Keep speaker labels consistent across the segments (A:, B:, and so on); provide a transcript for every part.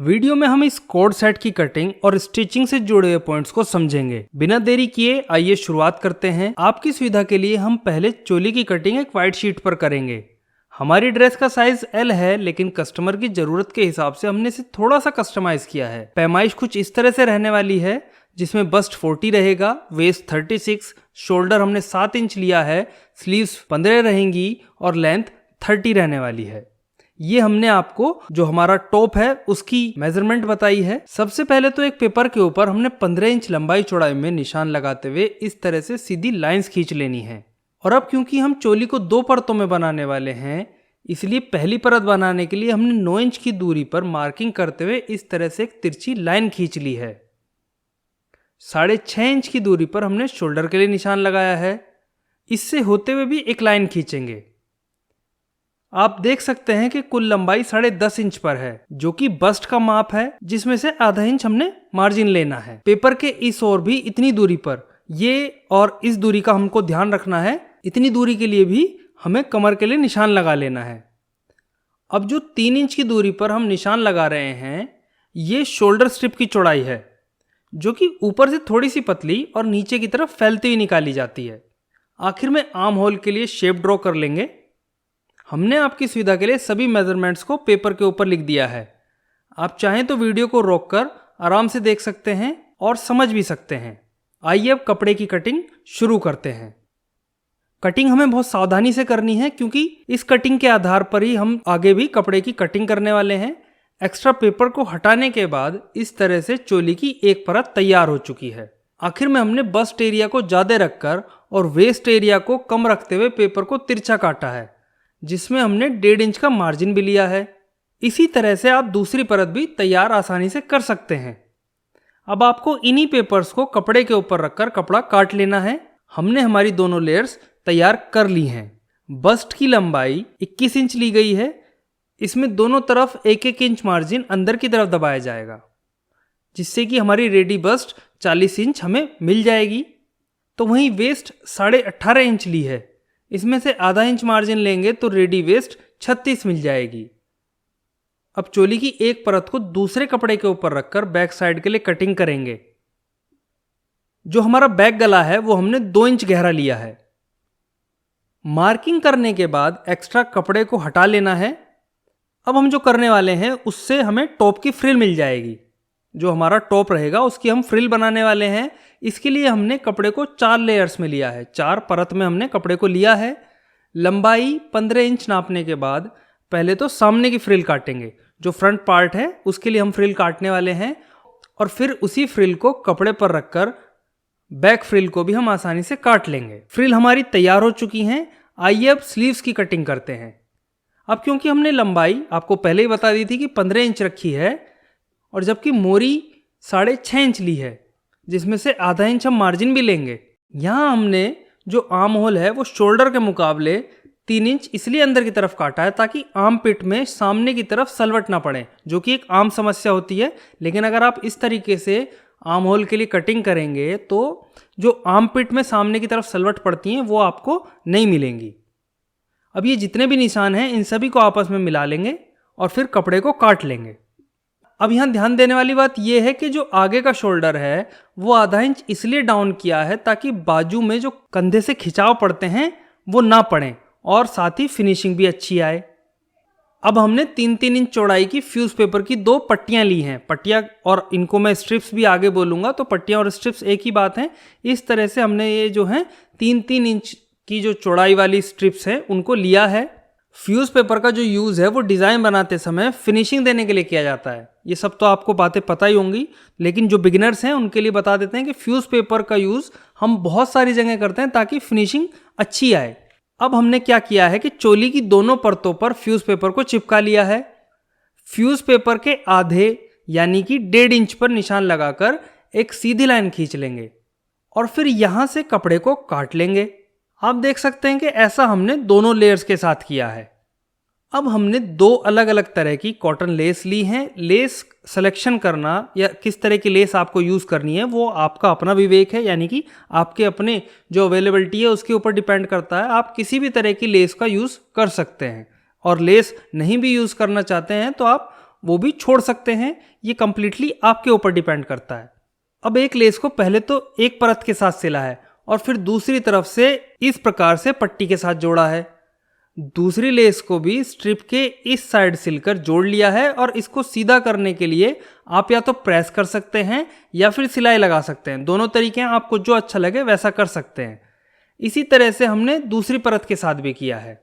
A: Video में हम इस कोड सेट की कटिंग और स्टिचिंग से जुड़े हुए पॉइंट्स को समझेंगे। बिना देरी किए आइए शुरुआत करते हैं। आपकी सुविधा के लिए हम पहले चोली की कटिंग एक व्हाइट शीट पर करेंगे। हमारी ड्रेस का साइज L है, लेकिन कस्टमर की जरूरत के हिसाब से हमने इसे थोड़ा सा कस्टमाइज किया है। पैमाइश कुछ इस तरह से रहने वाली है, जिसमें बस्ट 40 रहेगा, वेस्ट 36, शोल्डर हमने 7 इंच लिया है, स्लीव्स 15 रहेंगी और लेंथ 30 रहने वाली है। ये हमने आपको जो हमारा टॉप है उसकी मेजरमेंट बताई है। सबसे पहले तो एक पेपर के ऊपर हमने 15 इंच लंबाई चौड़ाई में निशान लगाते हुए इस तरह से सीधी लाइंस खींच लेनी है। और अब क्योंकि हम चोली को 2 परतों में बनाने वाले हैं, इसलिए पहली परत बनाने के लिए हमने 9 इंच की दूरी पर मार्किंग करते हुए इस तरह से एक तिरछी लाइन खींच ली है। 6.5 इंच की दूरी पर हमने शोल्डर के लिए निशान लगाया है। इससे होते हुए भी एक लाइन खींचेंगे। आप देख सकते हैं कि कुल लंबाई 10.5 इंच पर है, जो कि बस्ट का माप है, जिसमें से आधा इंच हमने मार्जिन लेना है। पेपर के इस ओर भी इतनी दूरी पर, ये और इस दूरी का हमको ध्यान रखना है। इतनी दूरी के लिए भी हमें कमर के लिए निशान लगा लेना है। अब जो 3 इंच की दूरी पर हम निशान लगा रहे हैं, ये शोल्डर स्ट्रिप की चौड़ाई है, जो कि ऊपर से थोड़ी सी पतली और नीचे की तरफ फैलती हुई निकाली जाती है। आखिर में आर्म होल के लिए शेप ड्रॉ कर लेंगे। हमने आपकी सुविधा के लिए सभी मेजरमेंट्स को पेपर के ऊपर लिख दिया है। आप चाहें तो वीडियो को रोककर आराम से देख सकते हैं और समझ भी सकते हैं। आइए अब कपड़े की कटिंग शुरू करते हैं। कटिंग हमें बहुत सावधानी से करनी है, क्योंकि इस कटिंग के आधार पर ही हम आगे भी कपड़े की कटिंग करने वाले हैं। एक्स्ट्रा पेपर को हटाने के बाद इस तरह से चोली की एक परत तैयार हो चुकी है। आखिर में हमने बस्ट एरिया को ज्यादा रखकर और वेस्ट एरिया को कम रखते हुए पेपर को तिरछा काटा है, जिसमें हमने 1.5 इंच का मार्जिन भी लिया है। इसी तरह से आप दूसरी परत भी तैयार आसानी से कर सकते हैं। अब आपको इन्हीं पेपर्स को कपड़े के ऊपर रखकर कपड़ा काट लेना है। हमने हमारी दोनों लेयर्स तैयार कर ली हैं। बस्ट की लंबाई 21 इंच ली गई है। इसमें दोनों तरफ 1-1 इंच मार्जिन अंदर की तरफ दबाया जाएगा, जिससे कि हमारी रेडी बस्ट 40 इंच हमें मिल जाएगी। तो वहीं वेस्ट 18.5 इंच ली है। इसमें से आधा इंच मार्जिन लेंगे तो रेडी वेस्ट 36 मिल जाएगी। अब चोली की एक परत को दूसरे कपड़े के ऊपर रखकर बैक साइड के लिए कटिंग करेंगे। जो हमारा बैक गला है वो हमने 2 इंच गहरा लिया है। मार्किंग करने के बाद एक्स्ट्रा कपड़े को हटा लेना है। अब हम जो करने वाले हैं उससे हमें टॉप की फ्रिल मिल जाएगी। जो हमारा टॉप रहेगा उसकी हम फ्रिल बनाने वाले हैं। इसके लिए हमने कपड़े को 4 लेयर्स में लिया है। 4 परत में हमने कपड़े को लिया है। लंबाई 15 इंच नापने के बाद पहले तो सामने की फ्रिल काटेंगे। जो फ्रंट पार्ट है उसके लिए हम फ्रिल काटने वाले हैं, और फिर उसी फ्रिल को कपड़े पर रखकर बैक फ्रिल को भी हम आसानी से काट लेंगे। फ्रिल हमारी तैयार हो चुकी हैं। आइए अब स्लीव्स की कटिंग करते हैं। अब क्योंकि हमने लंबाई आपको पहले ही बता दी थी कि 15 इंच रखी है, और जबकि मोरी 6.5 इंच ली है, जिसमें से आधा इंच हम मार्जिन भी लेंगे। यहाँ हमने जो आर्म होल है वो शोल्डर के मुकाबले 3 इंच इसलिए अंदर की तरफ काटा है, ताकि आर्म पिट में सामने की तरफ सलवट ना पड़े, जो कि एक आम समस्या होती है। लेकिन अगर आप इस तरीके से आर्म होल के लिए कटिंग करेंगे तो जो आर्म पिट में सामने की तरफ सलवट पड़ती हैं वो आपको नहीं मिलेंगी। अब ये जितने भी निशान हैं इन सभी को आपस में मिला लेंगे और फिर कपड़े को काट लेंगे। अब यहाँ ध्यान देने वाली बात यह है कि जो आगे का शोल्डर है वो आधा इंच इसलिए डाउन किया है ताकि बाजू में जो कंधे से खिंचाव पड़ते हैं वो ना पड़े और साथ ही फिनिशिंग भी अच्छी आए। अब हमने 3-3 इंच चौड़ाई की फ्यूज पेपर की 2 पट्टियां ली हैं। पट्टियां, और इनको मैं स्ट्रिप्स भी आगे बोलूंगा, तो पट्टियां और स्ट्रिप्स एक ही बात है। इस तरह से हमने ये जो है 3-3 इंच की जो चौड़ाई वाली स्ट्रिप्स हैं उनको लिया है। फ्यूज पेपर का जो यूज़ है वो डिज़ाइन बनाते समय फिनिशिंग देने के लिए किया जाता है। ये सब तो आपको बातें पता ही होंगी, लेकिन जो बिगिनर्स हैं उनके लिए बता देते हैं कि फ्यूज पेपर का यूज़ हम बहुत सारी जगह करते हैं ताकि फिनिशिंग अच्छी आए। अब हमने क्या किया है कि चोली की दोनों परतों पर फ्यूज पेपर को चिपका लिया है। फ्यूज पेपर के आधे यानी कि 1.5 इंच पर निशान लगाकर एक सीधी लाइन खींच लेंगे और फिर यहां से कपड़े को काट लेंगे। आप देख सकते हैं कि ऐसा हमने दोनों लेयर्स के साथ किया है। अब हमने 2 अलग अलग तरह की कॉटन लेस ली हैं। लेस सिलेक्शन करना या किस तरह की लेस आपको यूज़ करनी है वो आपका अपना विवेक है, यानी कि आपके अपने जो अवेलेबिलिटी है उसके ऊपर डिपेंड करता है। आप किसी भी तरह की लेस का यूज़ कर सकते हैं, और लेस नहीं भी यूज़ करना चाहते हैं तो आप वो भी छोड़ सकते हैं, ये कम्प्लीटली आपके ऊपर डिपेंड करता है। अब एक लेस को पहले तो एक परत के साथ सिला है और फिर दूसरी तरफ से इस प्रकार से पट्टी के साथ जोड़ा है। दूसरी लेस को भी स्ट्रिप के इस साइड सिलकर जोड़ लिया है और इसको सीधा करने के लिए आप या तो प्रेस कर सकते हैं या फिर सिलाई लगा सकते हैं। दोनों तरीके हैं, आपको जो अच्छा लगे वैसा कर सकते हैं। इसी तरह से हमने दूसरी परत के साथ भी किया है।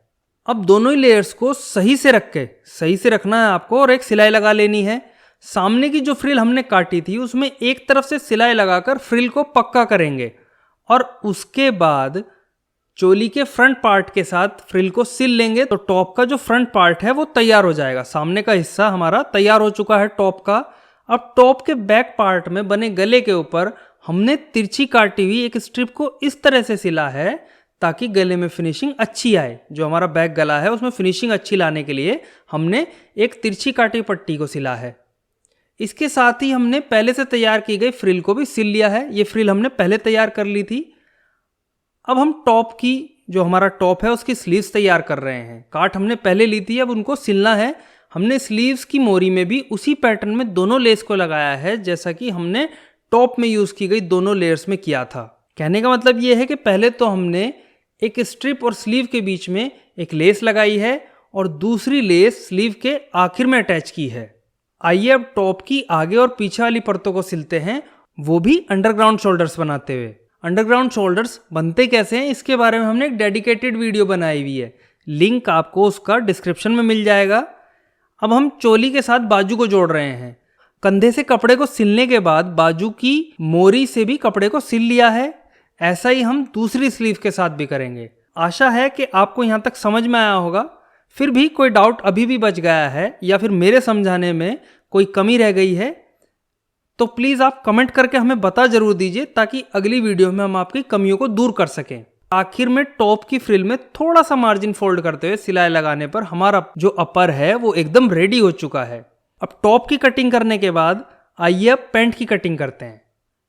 A: अब दोनों ही लेयर्स को सही से रखना है आपको और एक सिलाई लगा लेनी है। सामने की जो फ्रिल हमने काटी थी उसमें एक तरफ से सिलाई लगाकर फ्रिल को पक्का करेंगे और उसके बाद चोली के फ्रंट पार्ट के साथ फ्रिल को सिल लेंगे तो टॉप का जो फ्रंट पार्ट है वो तैयार हो जाएगा। सामने का हिस्सा हमारा तैयार हो चुका है टॉप का। अब टॉप के बैक पार्ट में बने गले के ऊपर हमने तिरछी काटी हुई एक स्ट्रिप को इस तरह से सिला है ताकि गले में फिनिशिंग अच्छी आए। जो हमारा बैक गला है उसमें फिनिशिंग अच्छी लाने के लिए हमने एक तिरछी काटी पट्टी को सिला है। इसके साथ ही हमने पहले से तैयार की गई फ्रिल को भी सिल लिया है। ये फ्रिल हमने पहले तैयार कर ली थी। अब हम टॉप की जो हमारा टॉप है उसकी स्लीव्स तैयार कर रहे हैं। काट हमने पहले ली थी, अब उनको सिलना है। हमने स्लीव्स की मोरी में भी उसी पैटर्न में दोनों लेस को लगाया है जैसा कि हमने टॉप में यूज की गई दोनों लेयर्स में किया था। कहने का मतलब ये है कि पहले तो हमने एक स्ट्रिप और स्लीव के बीच में एक लेस लगाई है और दूसरी लेस स्लीव के आखिर में अटैच की है। आइए अब टॉप की आगे और पीछे वाली परतों को सिलते हैं, वो भी अंडरग्राउंड शोल्डर्स बनाते हुए। अंडरग्राउंड शोल्डर्स बनते कैसे हैं इसके बारे में हमने एक डेडिकेटेड वीडियो बनाई हुई है, लिंक आपको उसका डिस्क्रिप्शन में मिल जाएगा। अब हम चोली के साथ बाजू को जोड़ रहे हैं। कंधे से कपड़े को सिलने के बाद बाजू की मोरी से भी कपड़े को सिल लिया है। ऐसा ही हम दूसरी स्लीव के साथ भी करेंगे। आशा है कि आपको यहाँ तक समझ में आया होगा। फिर भी कोई डाउट अभी भी बच गया है या फिर मेरे समझाने में कोई कमी रह गई है तो प्लीज़ आप कमेंट करके हमें बता जरूर दीजिए ताकि अगली वीडियो में हम आपकी कमियों को दूर कर सकें। आखिर में टॉप की फ्रिल में थोड़ा सा मार्जिन फोल्ड करते हुए सिलाई लगाने पर हमारा जो अपर है वो एकदम रेडी हो चुका है। अब टॉप की कटिंग करने के बाद आइए अब पैंट की कटिंग करते हैं।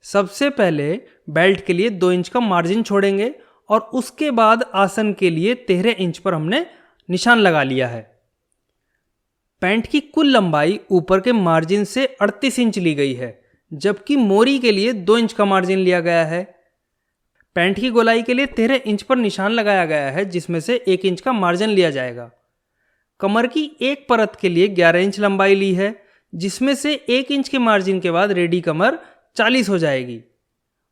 A: सबसे पहले बेल्ट के लिए 2 इंच का मार्जिन छोड़ेंगे और उसके बाद आसन के लिए 13 इंच पर हमने निशान लगा लिया है। पैंट की कुल लंबाई ऊपर के मार्जिन से 38 इंच ली गई है, जबकि मोरी के लिए 2 इंच का मार्जिन लिया गया है। पैंट की गोलाई के लिए 13 इंच पर निशान लगाया गया है, जिसमें से 1 इंच का मार्जिन लिया जाएगा। कमर की एक परत के लिए 11 इंच लंबाई ली है, जिसमें से 1 इंच के मार्जिन के बाद रेडी कमर 40 हो जाएगी।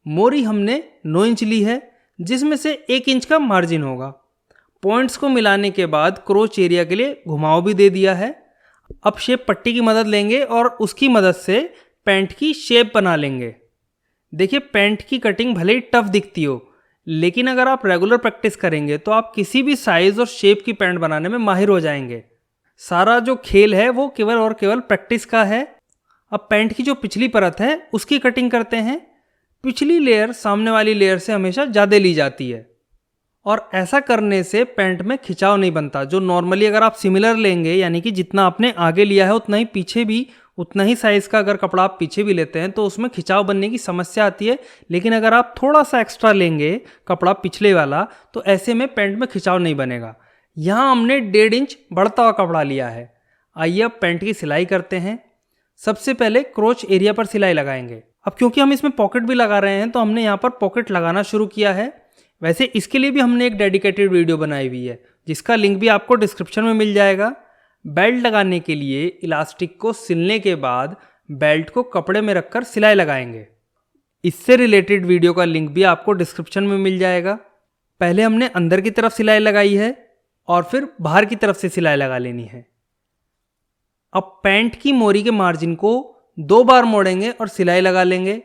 A: मोरी हमने 9 इंच ली है, जिसमें से 1 इंच का मार्जिन होगा। पॉइंट्स को मिलाने के बाद क्रोच एरिया के लिए घुमाव भी दे दिया है। अब शेप पट्टी की मदद लेंगे और उसकी मदद से पैंट की शेप बना लेंगे। देखिए, पैंट की कटिंग भले ही टफ दिखती हो, लेकिन अगर आप रेगुलर प्रैक्टिस करेंगे तो आप किसी भी साइज और शेप की पैंट बनाने में माहिर हो जाएंगे। सारा जो खेल है वो केवल और केवल प्रैक्टिस का है। अब पैंट की जो पिछली परत है उसकी कटिंग करते हैं। पिछली लेयर सामने वाली लेयर से हमेशा ज़्यादा ली जाती है और ऐसा करने से पैंट में खिंचाव नहीं बनता। जो नॉर्मली अगर आप सिमिलर लेंगे, यानी कि जितना आपने आगे लिया है उतना ही पीछे भी, उतना ही साइज़ का अगर कपड़ा आप पीछे भी लेते हैं तो उसमें खिंचाव बनने की समस्या आती है। लेकिन अगर आप थोड़ा सा एक्स्ट्रा लेंगे कपड़ा पिछले वाला तो ऐसे में पैंट में खिंचाव नहीं बनेगा। यहाँ हमने 1.5 इंच बढ़ता हुआ कपड़ा लिया है। आइए अब पैंट की सिलाई करते हैं। सबसे पहले क्रोच एरिया पर सिलाई लगाएंगे। अब क्योंकि हम इसमें पॉकेट भी लगा रहे हैं तो हमने यहाँ पर पॉकेट लगाना शुरू किया है। वैसे इसके लिए भी हमने एक डेडिकेटेड वीडियो बनाई हुई है, जिसका लिंक भी आपको डिस्क्रिप्शन में मिल जाएगा। बेल्ट लगाने के लिए इलास्टिक को सिलने के बाद बेल्ट को कपड़े में रखकर सिलाई लगाएंगे। इससे रिलेटेड वीडियो का लिंक भी आपको डिस्क्रिप्शन में मिल जाएगा। पहले हमने अंदर की तरफ सिलाई लगाई है और फिर बाहर की तरफ से सिलाई लगा लेनी है। अब पैंट की मोरी के मार्जिन को 2 बार मोड़ेंगे और सिलाई लगा लेंगे।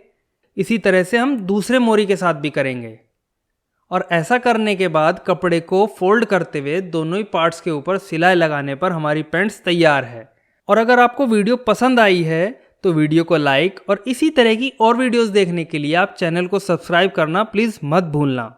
A: इसी तरह से हम दूसरे मोरी के साथ भी करेंगे और ऐसा करने के बाद कपड़े को फोल्ड करते हुए दोनों ही पार्ट्स के ऊपर सिलाई लगाने पर हमारी पैंट्स तैयार है। और अगर आपको वीडियो पसंद आई है तो वीडियो को लाइक और इसी तरह की और वीडियोस देखने के लिए आप चैनल को सब्सक्राइब करना प्लीज़ मत भूलना।